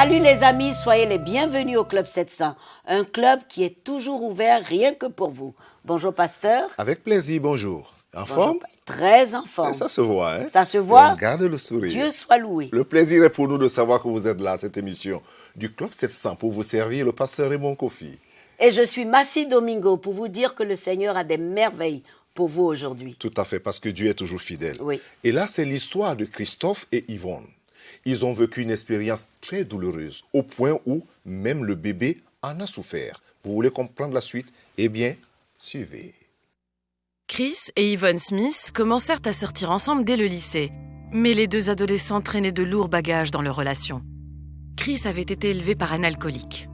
Salut les amis, soyez les bienvenus au Club 700, un club qui est toujours ouvert rien que pour vous. Bonjour pasteur. Avec plaisir, bonjour. En Bonjour, forme? Très en forme. Ça se voit, hein? Ça se voit. On garde le sourire. Dieu soit loué. Le plaisir est pour nous de savoir que vous êtes là à cette émission du Club 700 pour vous servir le pasteur Raymond Kofi. Et je suis Massi Domingo pour vous dire que le Seigneur a des merveilles pour vous aujourd'hui. Tout à fait, parce que Dieu est toujours fidèle. Oui. Et là, c'est l'histoire de Christophe et Yvonne. Ils ont vécu une expérience très douloureuse, au point où même le bébé en a souffert. Vous voulez comprendre la suite? Eh bien, suivez. Chris et Yvonne Smith commencèrent à sortir ensemble dès le lycée. Mais les deux adolescents traînaient de lourds bagages dans leur relation. Chris avait été élevé par un alcoolique.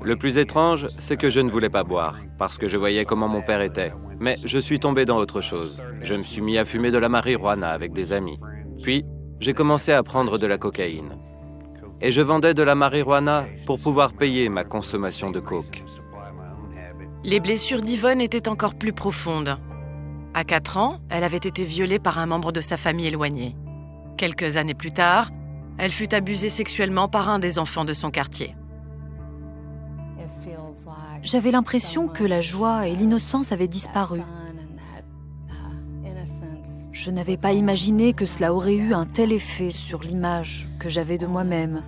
Le plus étrange, c'est que je ne voulais pas boire, parce que je voyais comment mon père était. Mais je suis tombé dans autre chose. Je me suis mis à fumer de la marijuana avec des amis. Puis, j'ai commencé à prendre de la cocaïne. Et je vendais de la marijuana pour pouvoir payer ma consommation de coke. Les blessures d'Yvonne étaient encore plus profondes. À 4 ans, elle avait été violée par un membre de sa famille éloignée. Quelques années plus tard, elle fut abusée sexuellement par un des enfants de son quartier. J'avais l'impression que la joie et l'innocence avaient disparu. Je n'avais pas imaginé que cela aurait eu un tel effet sur l'image que j'avais de moi-même,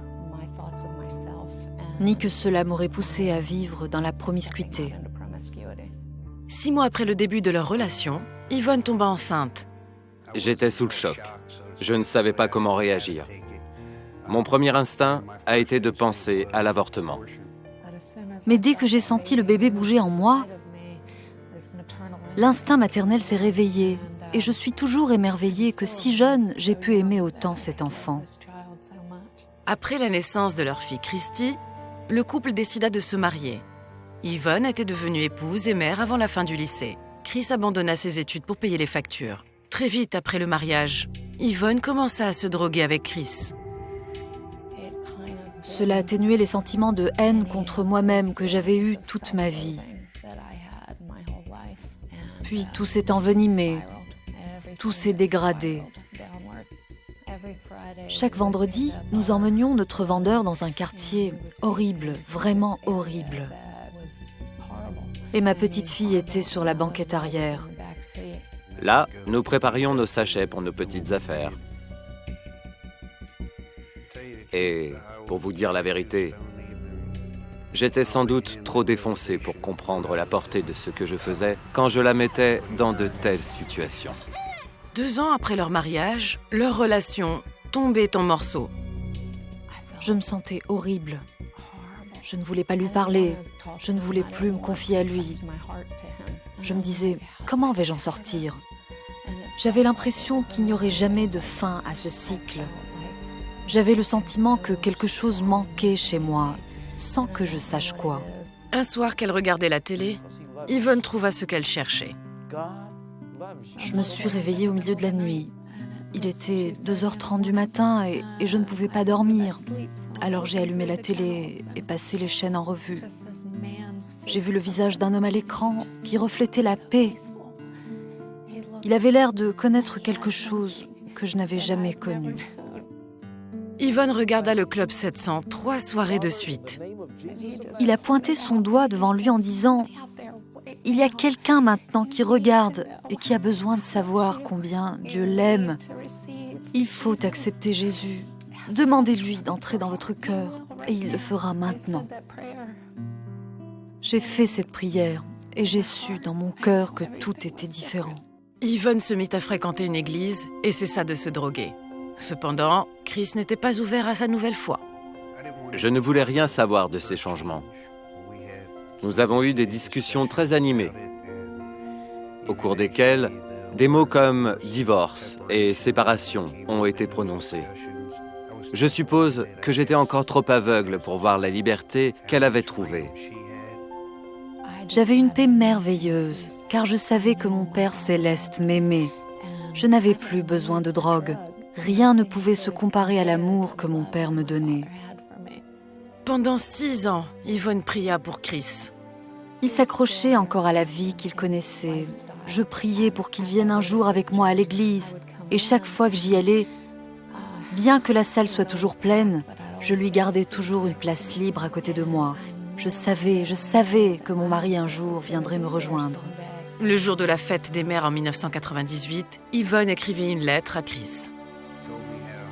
ni que cela m'aurait poussé à vivre dans la promiscuité. 6 mois après le début de leur relation, Yvonne tomba enceinte. J'étais sous le choc. Je ne savais pas comment réagir. Mon premier instinct a été de penser à l'avortement. Mais dès que j'ai senti le bébé bouger en moi, l'instinct maternel s'est réveillé et je suis toujours émerveillée que si jeune, j'ai pu aimer autant cet enfant. Après la naissance de leur fille Christy, le couple décida de se marier. Yvonne était devenue épouse et mère avant la fin du lycée. Chris abandonna ses études pour payer les factures. Très vite après le mariage, Yvonne commença à se droguer avec Chris. Cela atténuait les sentiments de haine contre moi-même que j'avais eus toute ma vie. Puis tout s'est envenimé, tout s'est dégradé. Chaque vendredi, nous emmenions notre vendeur dans un quartier horrible, vraiment horrible. Et ma petite fille était sur la banquette arrière. Là, nous préparions nos sachets pour nos petites affaires. Et pour vous dire la vérité, j'étais sans doute trop défoncé pour comprendre la portée de ce que je faisais quand je la mettais dans de telles situations. 2 ans après leur mariage, leur relation tombait en morceaux. Je me sentais horrible. Je ne voulais pas lui parler. Je ne voulais plus me confier à lui. Je me disais, comment vais-je en sortir? J'avais l'impression qu'il n'y aurait jamais de fin à ce cycle. J'avais le sentiment que quelque chose manquait chez moi, sans que je sache quoi. Un soir qu'elle regardait la télé, Yvonne trouva ce qu'elle cherchait. Je me suis réveillée au milieu de la nuit. Il était 2h30 du matin et je ne pouvais pas dormir. Alors j'ai allumé la télé et passé les chaînes en revue. J'ai vu le visage d'un homme à l'écran qui reflétait la paix. Il avait l'air de connaître quelque chose que je n'avais jamais connu. Yvonne regarda le Club 700 3 soirées de suite. Il a pointé son doigt devant lui en disant « Il y a quelqu'un maintenant qui regarde et qui a besoin de savoir combien Dieu l'aime. Il faut accepter Jésus. Demandez-lui d'entrer dans votre cœur et il le fera maintenant. » J'ai fait cette prière et j'ai su dans mon cœur que tout était différent. Yvonne se mit à fréquenter une église et cessa de se droguer. Cependant, Chris n'était pas ouvert à sa nouvelle foi. Je ne voulais rien savoir de ces changements. Nous avons eu des discussions très animées, au cours desquelles des mots comme divorce et séparation ont été prononcés. Je suppose que j'étais encore trop aveugle pour voir la liberté qu'elle avait trouvée. J'avais une paix merveilleuse, car je savais que mon Père céleste m'aimait. Je n'avais plus besoin de drogue. Rien ne pouvait se comparer à l'amour que mon Père me donnait. Pendant 6 ans, Yvonne pria pour Chris. Il s'accrochait encore à la vie qu'il connaissait. Je priais pour qu'il vienne un jour avec moi à l'église. Et chaque fois que j'y allais, bien que la salle soit toujours pleine, Je lui gardais toujours une place libre à côté de moi. Je savais que mon mari un jour viendrait me rejoindre. Le jour de la fête des mères en 1998, Yvonne écrivait une lettre à Chris.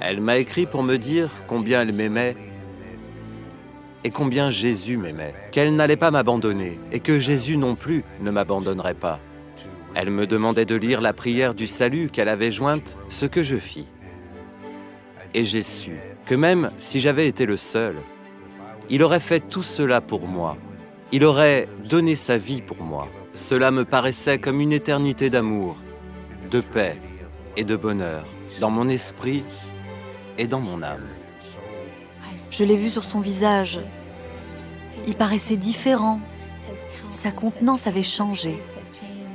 Elle m'a écrit pour me dire combien elle m'aimait et combien Jésus m'aimait, qu'elle n'allait pas m'abandonner et que Jésus non plus ne m'abandonnerait pas. Elle me demandait de lire la prière du salut qu'elle avait jointe, ce que je fis. Et j'ai su que même si j'avais été le seul, il aurait fait tout cela pour moi. Il aurait donné sa vie pour moi. Cela me paraissait comme une éternité d'amour, de paix et de bonheur, dans mon esprit et dans mon âme. Je l'ai vu sur son visage. Il paraissait différent. Sa contenance avait changé.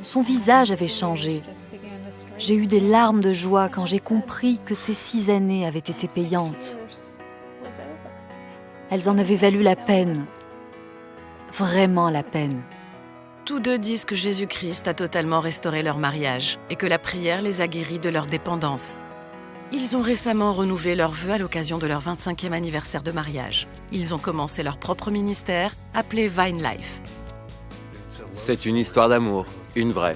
Son visage avait changé. J'ai eu des larmes de joie quand j'ai compris que ces 6 années avaient été payantes. Elles en avaient valu la peine. Vraiment la peine. Tous deux disent que Jésus-Christ a totalement restauré leur mariage et que la prière les a guéris de leur dépendance. Ils ont récemment renouvelé leurs vœux à l'occasion de leur 25e anniversaire de mariage. Ils ont commencé leur propre ministère, appelé Vine Life. C'est une histoire d'amour, une vraie.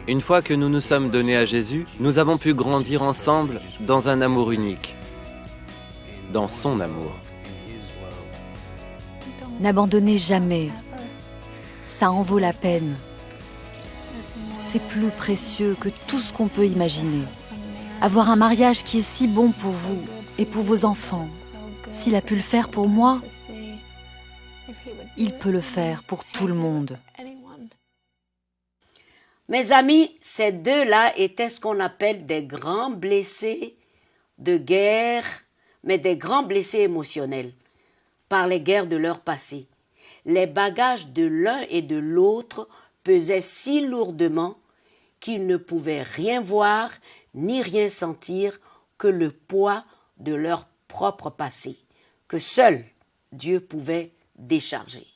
Une fois que nous nous sommes donnés à Jésus, nous avons pu grandir ensemble dans un amour unique, dans son amour. N'abandonnez jamais. Ça en vaut la peine. C'est plus précieux que tout ce qu'on peut imaginer. Avoir un mariage qui est si bon pour vous et pour vos enfants, s'il a pu le faire pour moi, il peut le faire pour tout le monde. Mes amis, ces deux-là étaient ce qu'on appelle des grands blessés de guerre, mais des grands blessés émotionnels par les guerres de leur passé. Les bagages de l'un et de l'autre pesaient si lourdement qu'ils ne pouvaient rien voir ni rien sentir que le poids de leur propre passé, que seul Dieu pouvait décharger.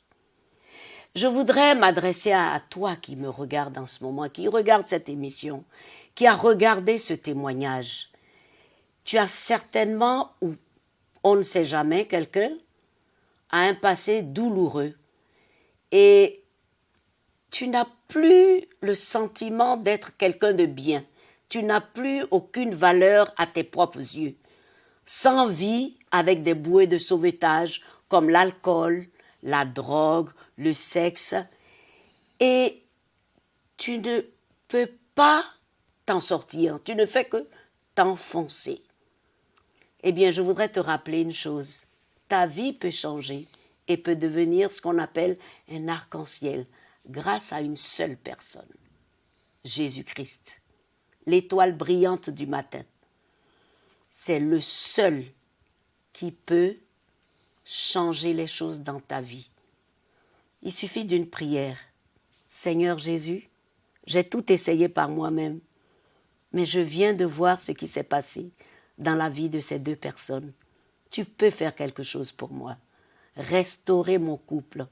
Je voudrais m'adresser à toi qui me regarde en ce moment, qui regarde cette émission, qui a regardé ce témoignage. Tu as certainement, ou on ne sait jamais, quelqu'un a un passé douloureux et tu n'as plus le sentiment d'être quelqu'un de bien. Tu n'as plus aucune valeur à tes propres yeux. Sans vie, avec des bouées de sauvetage comme l'alcool, la drogue, le sexe, et tu ne peux pas t'en sortir. Tu ne fais que t'enfoncer. Eh bien, je voudrais te rappeler une chose. Ta vie peut changer et peut devenir ce qu'on appelle un arc-en-ciel grâce à une seule personne, Jésus-Christ, l'étoile brillante du matin. C'est le seul qui peut changer les choses dans ta vie. Il suffit d'une prière. Seigneur Jésus, j'ai tout essayé par moi-même, mais je viens de voir ce qui s'est passé dans la vie de ces deux personnes. Tu peux faire quelque chose pour moi. Restaurer mon couple,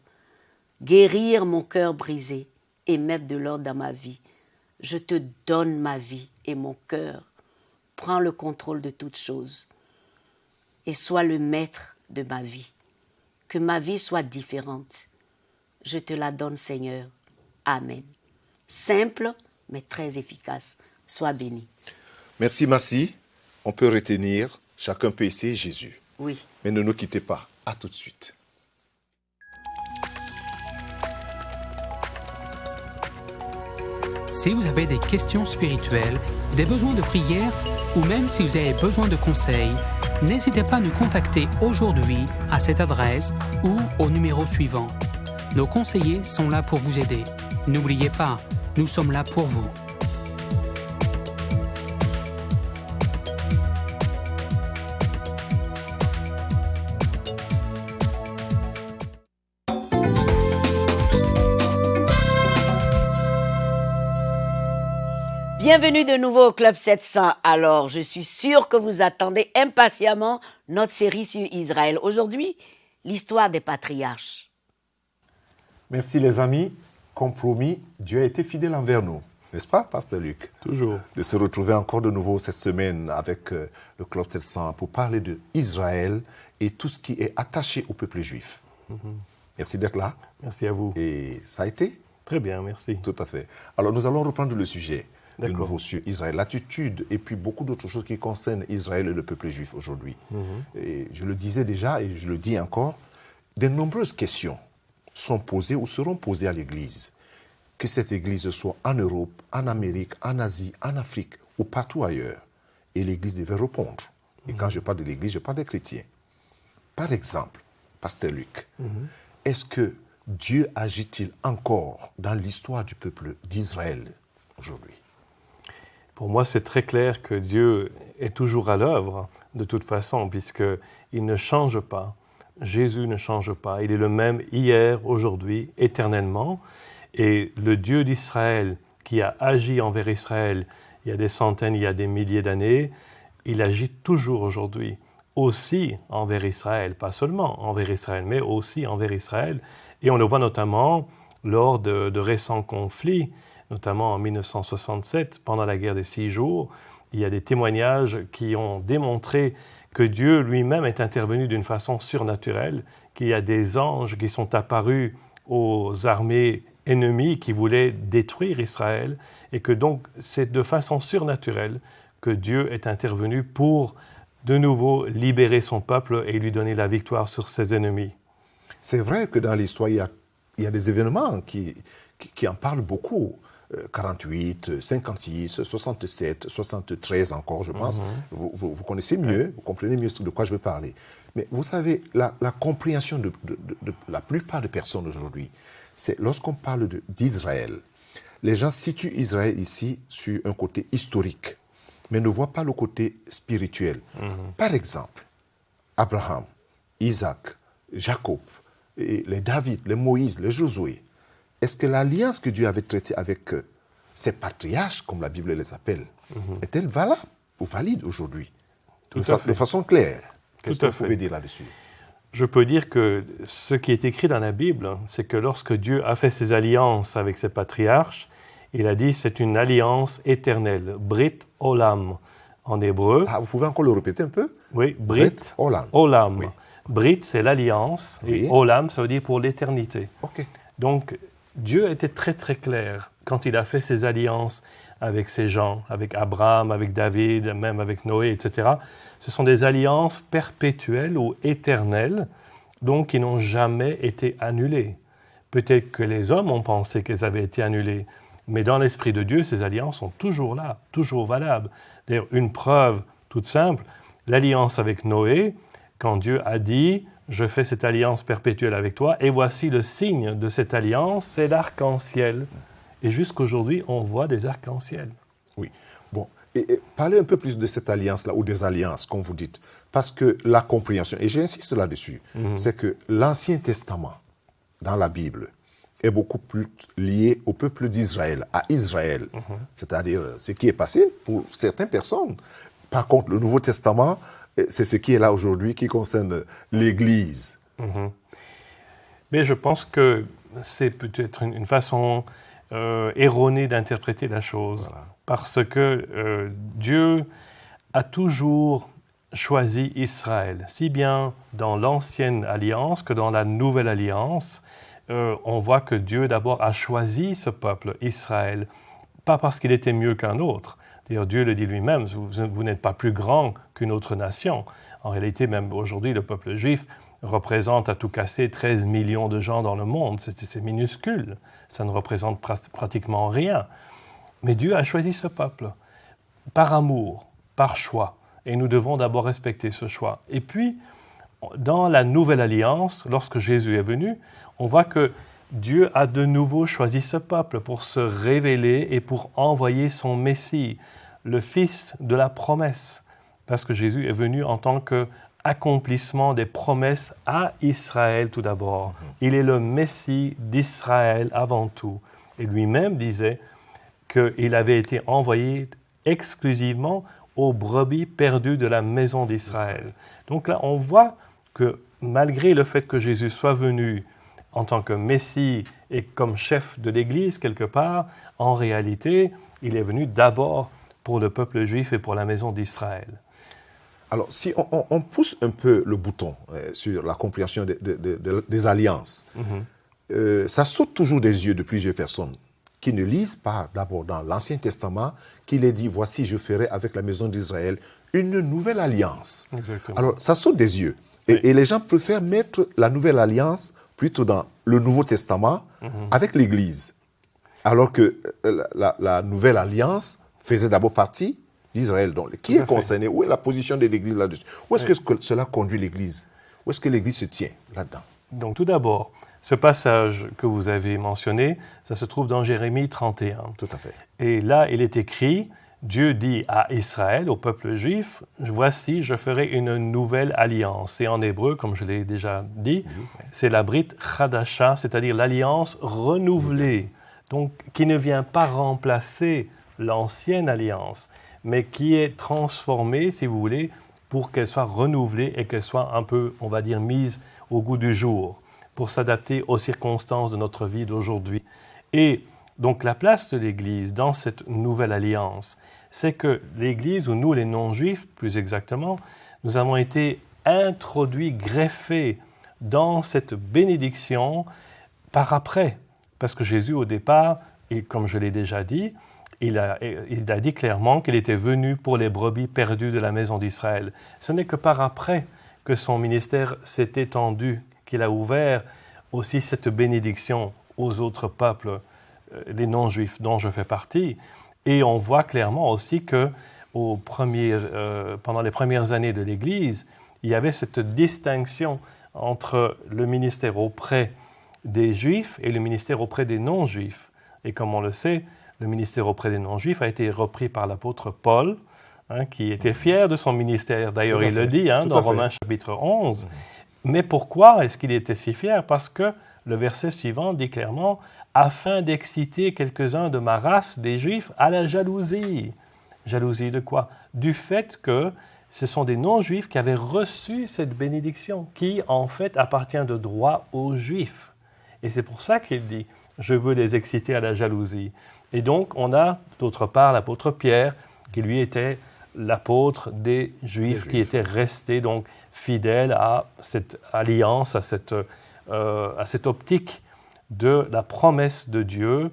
guérir mon cœur brisé et mettre de l'ordre dans ma vie. Je te donne ma vie et mon cœur. Prends le contrôle de toutes choses et sois le maître de ma vie. Que ma vie soit différente. Je te la donne, Seigneur. Amen. Simple, mais très efficace. Sois béni. Merci, Massi. On peut retenir, chacun peut essayer Jésus. Oui. Mais ne nous quittez pas. À tout de suite. Si vous avez des questions spirituelles, des besoins de prière ou même si vous avez besoin de conseils, n'hésitez pas à nous contacter aujourd'hui à cette adresse ou au numéro suivant. Nos conseillers sont là pour vous aider. N'oubliez pas, nous sommes là pour vous. Bienvenue de nouveau au Club 700. Alors, je suis sûre que vous attendez impatiemment notre série sur Israël. Aujourd'hui, l'histoire des patriarches. Merci les amis. Comme promis, Dieu a été fidèle envers nous. N'est-ce pas, Pasteur Luc? Toujours. De se retrouver encore de nouveau cette semaine avec le Club 700 pour parler de Israël et tout ce qui est attaché au peuple juif. Merci d'être là. Merci à vous. Et ça a été? Très bien, merci. Tout à fait. Alors nous allons reprendre le sujet. Le D'accord. nouveau sur Israël, l'attitude et puis beaucoup d'autres choses qui concernent Israël et le peuple juif aujourd'hui. Et je le disais déjà et je le dis encore, de nombreuses questions sont posées ou seront posées à l'Église. Que cette Église soit en Europe, en Amérique, en Asie, en Afrique ou partout ailleurs. Et l'Église devait répondre. Et quand je parle de l'Église, je parle des chrétiens. Par exemple, Pasteur Luc, est-ce que Dieu agit-il encore dans l'histoire du peuple d'Israël aujourd'hui? Pour moi, c'est très clair que Dieu est toujours à l'œuvre, de toute façon, puisqu'il ne change pas. Jésus ne change pas. Il est le même hier, aujourd'hui, éternellement. Et le Dieu d'Israël, qui a agi envers Israël il y a des centaines, il y a des milliers d'années, il agit toujours aujourd'hui, aussi envers Israël, pas seulement envers Israël, mais aussi envers Israël. Et on le voit notamment lors de récents conflits, notamment en 1967, pendant la guerre des 6 jours. Il y a des témoignages qui ont démontré que Dieu lui-même est intervenu d'une façon surnaturelle, qu'il y a des anges qui sont apparus aux armées ennemies qui voulaient détruire Israël, et que donc c'est de façon surnaturelle que Dieu est intervenu pour de nouveau libérer son peuple et lui donner la victoire sur ses ennemis. C'est vrai que dans l'histoire, il y a des événements qui en parlent beaucoup. 48, 56, 67, 73 encore, je pense. Vous connaissez mieux, vous comprenez mieux de quoi je veux parler. Mais vous savez, la compréhension de la plupart des personnes aujourd'hui, c'est lorsqu'on parle d'Israël, les gens situent Israël ici sur un côté historique, mais ne voient pas le côté spirituel. Par exemple, Abraham, Isaac, Jacob, et les David, les Moïse, les Josué, est-ce que l'alliance que Dieu avait traitée avec ces patriarches, comme la Bible les appelle, est-elle valable ou valide aujourd'hui? De façon claire. Qu'est-ce que vous pouvez dire là-dessus? Je peux dire que ce qui est écrit dans la Bible, c'est que lorsque Dieu a fait ses alliances avec ses patriarches, il a dit c'est une alliance éternelle, Brit Olam en hébreu. Ah, vous pouvez encore le répéter un peu? Oui, Brit Olam. Olam. Oui. Brit, c'est l'alliance, et Olam, ça veut dire pour l'éternité. Okay. Donc, Dieu était très très clair quand il a fait ses alliances avec ses gens, avec Abraham, avec David, même avec Noé, etc. Ce sont des alliances perpétuelles ou éternelles, donc qui n'ont jamais été annulées. Peut-être que les hommes ont pensé qu'elles avaient été annulées, mais dans l'esprit de Dieu, ces alliances sont toujours là, toujours valables. D'ailleurs, une preuve toute simple, l'alliance avec Noé, quand Dieu a dit « Je fais cette alliance perpétuelle avec toi, et voici le signe de cette alliance, c'est l'arc-en-ciel. » Et jusqu'aujourd'hui, on voit des arcs-en-ciel. Oui. Bon, et parlez un peu plus de cette alliance-là, ou des alliances, comme vous dites. Parce que la compréhension, et j'insiste là-dessus, c'est que l'Ancien Testament, dans la Bible, est beaucoup plus lié au peuple d'Israël, à Israël. C'est-à-dire ce qui est passé pour certaines personnes. Par contre, le Nouveau Testament, c'est ce qui est là aujourd'hui qui concerne l'Église. Mais je pense que c'est peut-être une façon erronée d'interpréter la chose. Voilà. Parce que Dieu a toujours choisi Israël, si bien dans l'Ancienne Alliance que dans la Nouvelle Alliance. On voit que Dieu d'abord a choisi ce peuple, Israël, pas parce qu'il était mieux qu'un autre. D'ailleurs, Dieu le dit lui-même, vous n'êtes pas plus grand qu'une autre nation. En réalité, même aujourd'hui, le peuple juif représente à tout casser 13 millions de gens dans le monde. C'est minuscule, ça ne représente pratiquement rien. Mais Dieu a choisi ce peuple, par amour, par choix. Et nous devons d'abord respecter ce choix. Et puis, dans la Nouvelle Alliance, lorsque Jésus est venu, on voit que Dieu a de nouveau choisi ce peuple pour se révéler et pour envoyer son Messie, le Fils de la promesse. Parce que Jésus est venu en tant qu'accomplissement des promesses à Israël tout d'abord. Il est le Messie d'Israël avant tout. Et lui-même disait qu'il avait été envoyé exclusivement aux brebis perdues de la maison d'Israël. Donc là, on voit que malgré le fait que Jésus soit venu en tant que Messie et comme chef de l'Église quelque part, en réalité, il est venu d'abord pour le peuple juif et pour la maison d'Israël. Alors, si on pousse un peu le bouton sur la compréhension des alliances, ça saute toujours des yeux de plusieurs personnes qui ne lisent pas d'abord dans l'Ancien Testament qu'il est dit « Voici, je ferai avec la maison d'Israël une nouvelle alliance ». Alors, ça saute des yeux. Et les gens préfèrent mettre la nouvelle alliance plutôt dans le Nouveau Testament avec l'Église. Alors que la nouvelle alliance faisait d'abord partie d'Israël. Donc, qui est concerné? Où est la position de l'Église là-dessus? Où est-ce que cela conduit l'Église? Où est-ce que l'Église se tient là-dedans? Donc, tout d'abord, ce passage que vous avez mentionné, ça se trouve dans Jérémie 31. Tout à fait. Et là, il est écrit, Dieu dit à Israël, au peuple juif, « Voici, je ferai une nouvelle alliance. » Et en hébreu, comme je l'ai déjà dit, c'est la Brit Chadasha, c'est-à-dire l'alliance renouvelée, donc qui ne vient pas remplacer l'ancienne alliance, mais qui est transformée, si vous voulez, pour qu'elle soit renouvelée et qu'elle soit un peu, on va dire, mise au goût du jour, pour s'adapter aux circonstances de notre vie d'aujourd'hui. Et donc la place de l'Église dans cette nouvelle alliance, c'est que l'Église, ou nous les non-juifs plus exactement, nous avons été introduits, greffés dans cette bénédiction par après. Parce que Jésus au départ, et comme je l'ai déjà dit, il a dit clairement qu'il était venu pour les brebis perdues de la maison d'Israël. Ce n'est que par après que son ministère s'est étendu, qu'il a ouvert aussi cette bénédiction aux autres peuples, les non-juifs dont je fais partie. Et on voit clairement aussi que pendant les premières années de l'Église, il y avait cette distinction entre le ministère auprès des Juifs et le ministère auprès des non-Juifs. Et comme on le sait, le ministère auprès des non-Juifs a été repris par l'apôtre Paul, qui était fier de son ministère. D'ailleurs, il le dit dans Romains chapitre 11. Mais pourquoi est-ce qu'il était si fier? Parce que le verset suivant dit clairement « afin d'exciter quelques-uns de ma race, des Juifs, à la jalousie ». Jalousie de quoi? Du fait que ce sont des non-Juifs qui avaient reçu cette bénédiction, qui en fait appartient de droit aux Juifs. Et c'est pour ça qu'il dit « je veux les exciter à la jalousie ». Et donc, on a d'autre part l'apôtre Pierre, qui lui était l'apôtre des Juifs, qui était resté donc fidèle à cette alliance, à cette optique de la promesse de Dieu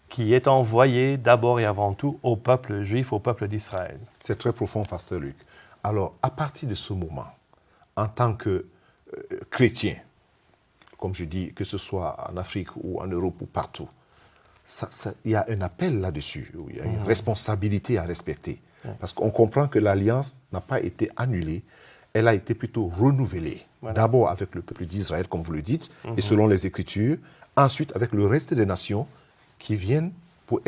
qui est envoyée d'abord et avant tout au peuple juif, au peuple d'Israël. C'est très profond, pasteur Luc. Alors, à partir de ce moment, en tant que chrétien, comme je dis, que ce soit en Afrique ou en Europe ou partout, il y a un appel là-dessus, il y a une responsabilité à respecter. Parce qu'on comprend que l'alliance n'a pas été annulée, elle a été plutôt renouvelée. Voilà. D'abord avec le peuple d'Israël, comme vous le dites, et selon les Écritures, ensuite avec le reste des nations qui viennent pour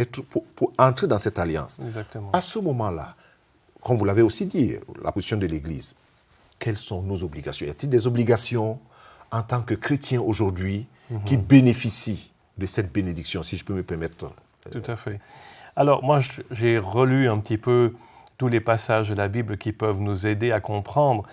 entrer dans cette alliance. Exactement. À ce moment-là, comme vous l'avez aussi dit, la position de l'Église, quelles sont nos obligations? Y a-t-il des obligations en tant que chrétiens aujourd'hui qui bénéficient de cette bénédiction, si je peux me permettre? Tout à fait. Alors, moi, j'ai relu un petit peu tous les passages de la Bible qui peuvent nous aider à comprendre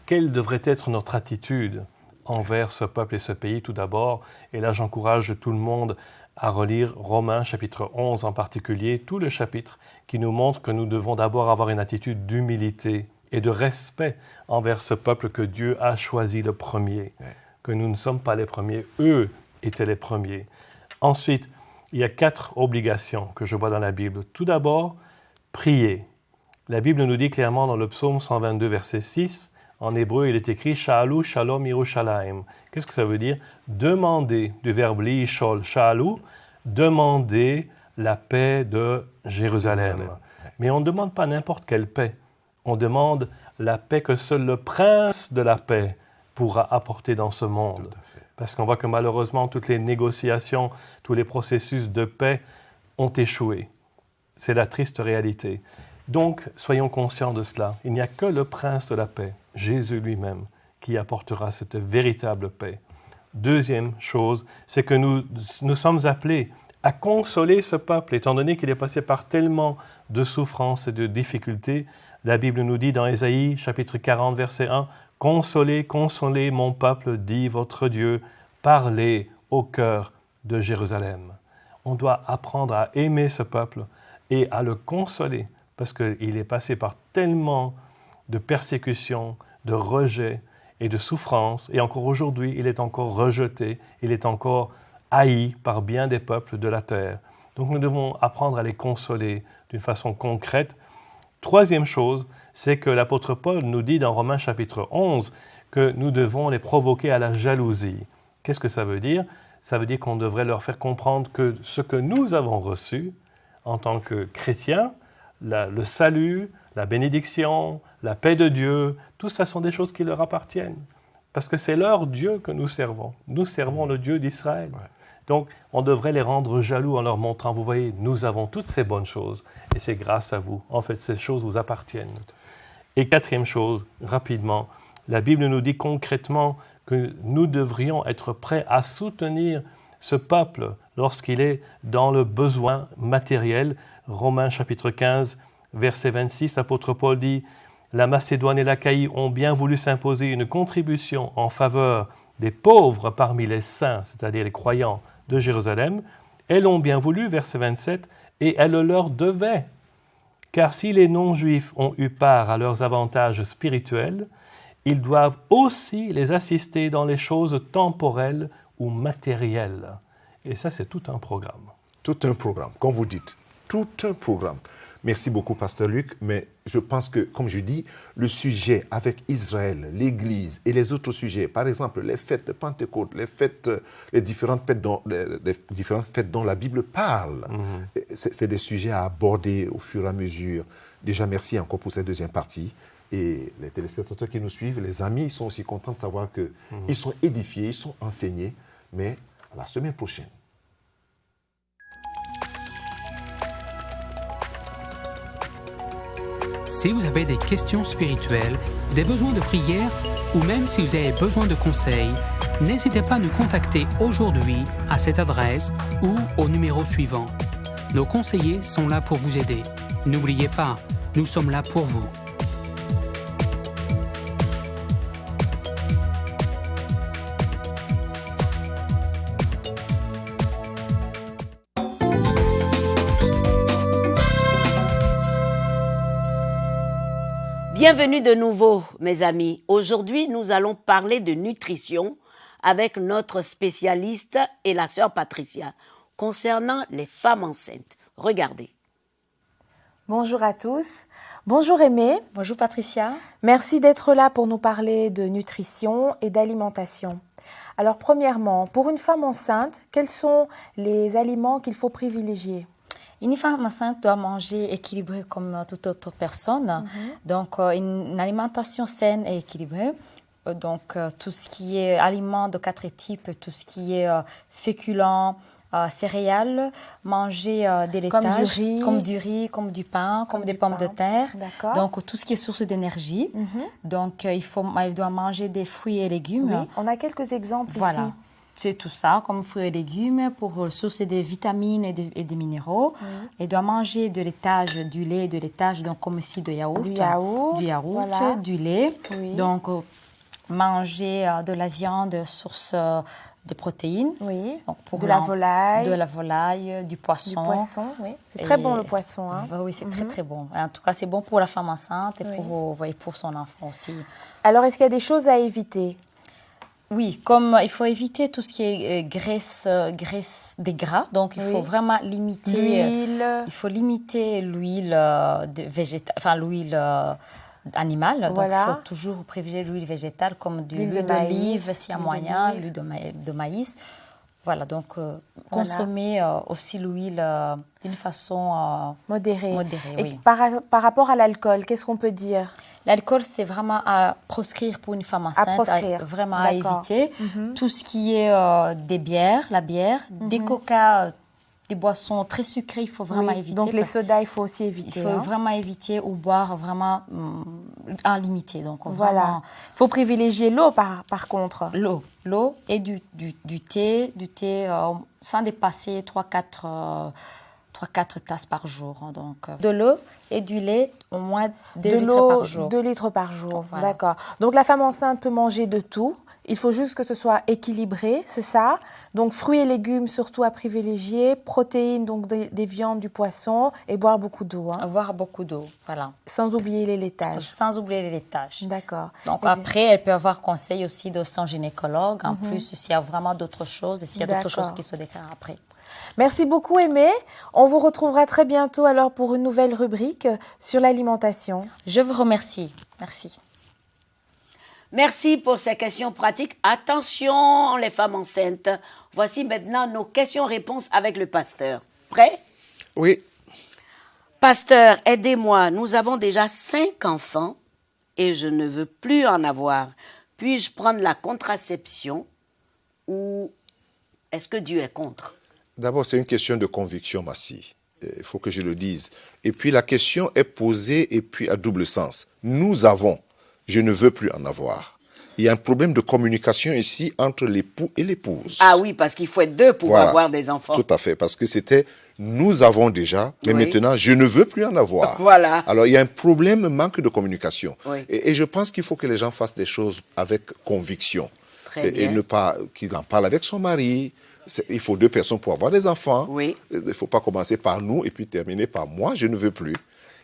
quelle devrait être notre attitude envers ce peuple et ce pays, tout d'abord. Et là, j'encourage tout le monde à relire Romains, chapitre 11 en particulier, tout le chapitre qui nous montre que nous devons d'abord avoir une attitude d'humilité et de respect envers ce peuple que Dieu a choisi le premier, que nous ne sommes pas les premiers, eux étaient les premiers. Ensuite, il y a 4 obligations que je vois dans la Bible. Tout d'abord, prier. La Bible nous dit clairement dans le psaume 122, verset 6, en hébreu, il est écrit « Sha'alu shalom Yerushalayim ». Qu'est-ce que ça veut dire? Demander, du verbe li'ishol, sha'alu, demander la paix de Jérusalem. Mais on ne demande pas n'importe quelle paix. On demande la paix que seul le prince de la paix pourra apporter dans ce monde. Parce qu'on voit que malheureusement, toutes les négociations, tous les processus de paix ont échoué. C'est la triste réalité. Donc, soyons conscients de cela. Il n'y a que le prince de la paix, Jésus lui-même, qui apportera cette véritable paix. Deuxième chose, c'est que nous sommes appelés à consoler ce peuple, étant donné qu'il est passé par tellement de souffrances et de difficultés. La Bible nous dit dans Ésaïe, chapitre 40, verset 1, « Consolez, consolez mon peuple, dit votre Dieu, parlez au cœur de Jérusalem. » On doit apprendre à aimer ce peuple et à le consoler, parce qu'il est passé par tellement de persécution, de rejet et de souffrance. Et encore aujourd'hui, il est encore rejeté, il est encore haï par bien des peuples de la terre. Donc nous devons apprendre à les consoler d'une façon concrète. Troisième chose, c'est que l'apôtre Paul nous dit dans Romains chapitre 11 que nous devons les provoquer à la jalousie. Qu'est-ce que ça veut dire? Ça veut dire qu'on devrait leur faire comprendre que ce que nous avons reçu en tant que chrétiens, le salut, la bénédiction, la paix de Dieu, tout ça sont des choses qui leur appartiennent. Parce que c'est leur Dieu que nous servons. Nous servons le Dieu d'Israël. Ouais. Donc, on devrait les rendre jaloux en leur montrant, vous voyez, nous avons toutes ces bonnes choses et c'est grâce à vous. En fait, ces choses vous appartiennent. Et quatrième chose, rapidement, la Bible nous dit concrètement que nous devrions être prêts à soutenir ce peuple lorsqu'il est dans le besoin matériel. Romains chapitre 15, verset 26, l'apôtre Paul dit « La Macédoine et l'Achaïe ont bien voulu s'imposer une contribution en faveur des pauvres parmi les saints, c'est-à-dire les croyants de Jérusalem. Elles l'ont bien voulu, verset 27, et elles le leur devaient. Car si les non-juifs ont eu part à leurs avantages spirituels, ils doivent aussi les assister dans les choses temporelles ou matérielles. » Et ça, c'est tout un programme. Tout un programme, comme vous dites, tout un programme. Merci beaucoup, Pasteur Luc, mais je pense que, comme je dis, le sujet avec Israël, l'Église et les autres sujets, par exemple les fêtes de Pentecôte, les différentes fêtes dont la Bible parle, c'est des sujets à aborder au fur et à mesure. Déjà, merci encore pour cette deuxième partie. Et les téléspectateurs qui nous suivent, les amis, ils sont aussi contents de savoir qu'ils sont édifiés, ils sont enseignés, mais à la semaine prochaine. Si vous avez des questions spirituelles, des besoins de prière ou même si vous avez besoin de conseils, n'hésitez pas à nous contacter aujourd'hui à cette adresse ou au numéro suivant. Nos conseillers sont là pour vous aider. N'oubliez pas, nous sommes là pour vous. Bienvenue de nouveau, mes amis. Aujourd'hui, nous allons parler de nutrition avec notre spécialiste et la sœur Patricia concernant les femmes enceintes. Regardez. Bonjour à tous. Bonjour Aimée. Bonjour Patricia. Merci d'être là pour nous parler de nutrition et d'alimentation. Alors premièrement, pour une femme enceinte, quels sont les aliments qu'il faut privilégier ? Une femme enceinte doit manger équilibré comme toute autre personne. Donc, une alimentation saine et équilibrée. Donc, tout ce qui est aliments de 4 types, tout ce qui est féculents, céréales, manger des laitages, comme du riz, comme du pain, comme des pommes de terre. D'accord. Donc, tout ce qui est source d'énergie. Donc, elle doit manger des fruits et légumes. Oui, on a quelques exemples voilà. ici. C'est tout ça, comme fruits et légumes, pour sourcer des vitamines et des minéraux. Elle doit manger de laitage, du lait, de laitage, donc comme ici de yaourt. Du yaourt, voilà. Du lait. Oui. Donc, manger de la viande, source de protéines. Oui, donc pour de la volaille. De la volaille, du poisson. Du poisson, oui. C'est très bon le poisson. Hein. Oui, c'est très très bon. En tout cas, c'est bon pour la femme enceinte et pour son enfant aussi. Alors, est-ce qu'il y a des choses à éviter ? Oui, comme il faut éviter tout ce qui est graisse des gras, donc il faut vraiment limiter l'huile. Il faut limiter l'huile l'huile animale. Voilà. Donc il faut toujours privilégier l'huile végétale comme de l'huile d'olive s'il y a moyen, l'huile de maïs. Voilà, donc consommer aussi l'huile d'une façon modérée. Et oui. Par rapport à l'alcool, qu'est-ce qu'on peut dire ? L'alcool, c'est vraiment à proscrire pour une femme enceinte, vraiment à éviter. Tout ce qui est des bières, la bière, des coca, des boissons très sucrées, il faut vraiment éviter. Donc les sodas, il faut aussi éviter. Il faut vraiment éviter ou boire vraiment en limité. Donc voilà. Il faut privilégier l'eau par contre. L'eau et du thé sans dépasser 3-4 3-4 tasses par jour. Donc, de l'eau et du lait, au moins 2 litres par jour. 2 litres par jour, Voilà. d'accord. Donc la femme enceinte peut manger de tout. Il faut juste que ce soit équilibré, c'est ça. Donc fruits et légumes surtout à privilégier, protéines, donc des viandes, du poisson et boire beaucoup d'eau. Hein. Boire beaucoup d'eau, voilà. Sans oublier les laitages. Sans oublier les laitages. D'accord. Donc Eh bien, après, elle peut avoir conseil aussi de son gynécologue. En plus, s'il y a vraiment d'autres choses, et s'il y a d'autres D'accord. choses qui se déclarent après. Merci beaucoup Aimée. On vous retrouvera très bientôt alors pour une nouvelle rubrique sur l'alimentation. Je vous remercie. Merci. Merci pour ces questions pratiques. Attention les femmes enceintes. Voici maintenant nos questions-réponses avec le pasteur. Prêt? Oui, Pasteur, aidez-moi. Nous avons déjà 5 enfants et je ne veux plus en avoir. Puis-je prendre la contraception ou est-ce que Dieu est contre? d'abord, c'est une question de conviction, Massi. Il faut que je le dise. Et puis, la question est posée et puis à double sens. Nous avons, je ne veux plus en avoir. Il y a un problème de communication ici entre l'époux et l'épouse. Ah oui, parce qu'il faut être 2 pour Voilà. avoir des enfants. Tout à fait, parce que c'était nous avons déjà, mais Oui. maintenant je ne veux plus en avoir. Voilà. Alors il y a un problème, manque de communication. Oui. Et je pense qu'il faut que les gens fassent des choses avec conviction. Très Et bien. ne pas qu'il en parle avec son mari. Il faut 2 personnes pour avoir des enfants. Oui. Il ne faut pas commencer par nous et puis terminer par moi, je ne veux plus.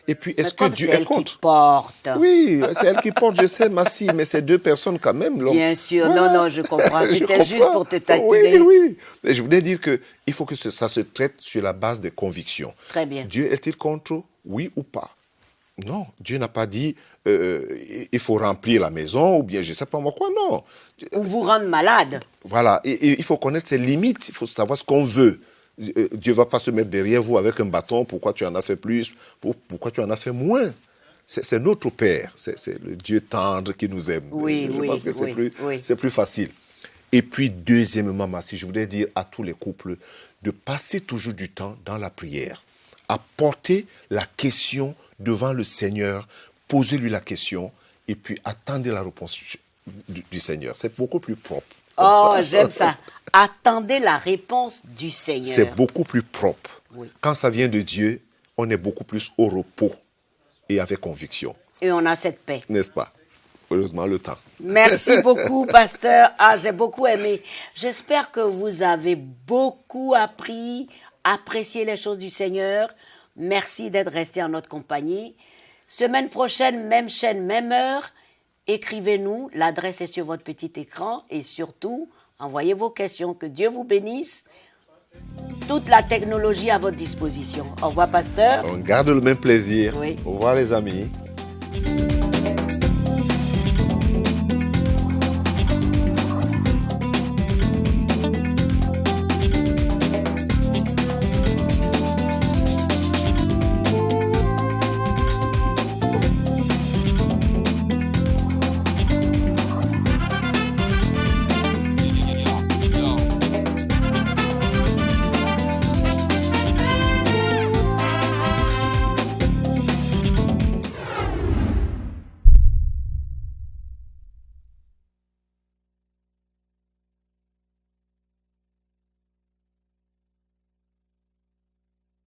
Et puis, est-ce Mais que comme Dieu c'est est elle qui contre? porte. Oui, c'est elle qui porte, je sais, Massi, mais c'est 2 personnes quand même. donc- Bien sûr, Voilà. non, je comprends. Je C'était juste comprends. pour te taquiner. Oui, oui. Et je voulais dire qu'il faut que ça se traite sur la base des convictions. Très bien. Dieu est-il contre, oui ou pas? Non, Dieu n'a pas dit il faut remplir la maison ou bien je ne sais pas moi quoi, non. Ou vous rendre malade. Voilà, et il faut connaître ses limites, il faut savoir ce qu'on veut. Dieu ne va pas se mettre derrière vous avec un bâton, pourquoi tu en as fait plus, pourquoi tu en as fait moins. C'est notre Père, c'est le Dieu tendre qui nous aime. Oui, je oui, pense que c'est oui, plus, oui. c'est plus facile. Et puis, deuxièmement, Massi, je voudrais dire à tous les couples de passer toujours du temps dans la prière, à porter la question devant le Seigneur, posez-lui la question et puis attendez la réponse du Seigneur. C'est beaucoup plus propre. comme Oh, ça. j'aime ça. Attendez la réponse du Seigneur. C'est beaucoup plus propre. Oui. Quand ça vient de Dieu, on est beaucoup plus au repos et avec conviction, Et on a cette paix. n'est-ce pas? Heureusement, le temps. Merci beaucoup, pasteur. Ah, j'ai beaucoup aimé. J'espère que vous avez beaucoup appris, apprécié les choses du Seigneur. Merci d'être resté en notre compagnie. Semaine prochaine, même chaîne, même heure. Écrivez-nous. L'adresse est sur votre petit écran. Et surtout, envoyez vos questions. Que Dieu vous bénisse. Toute la technologie à votre disposition. Au revoir, pasteur. On garde le même plaisir. Oui. Au revoir, les amis.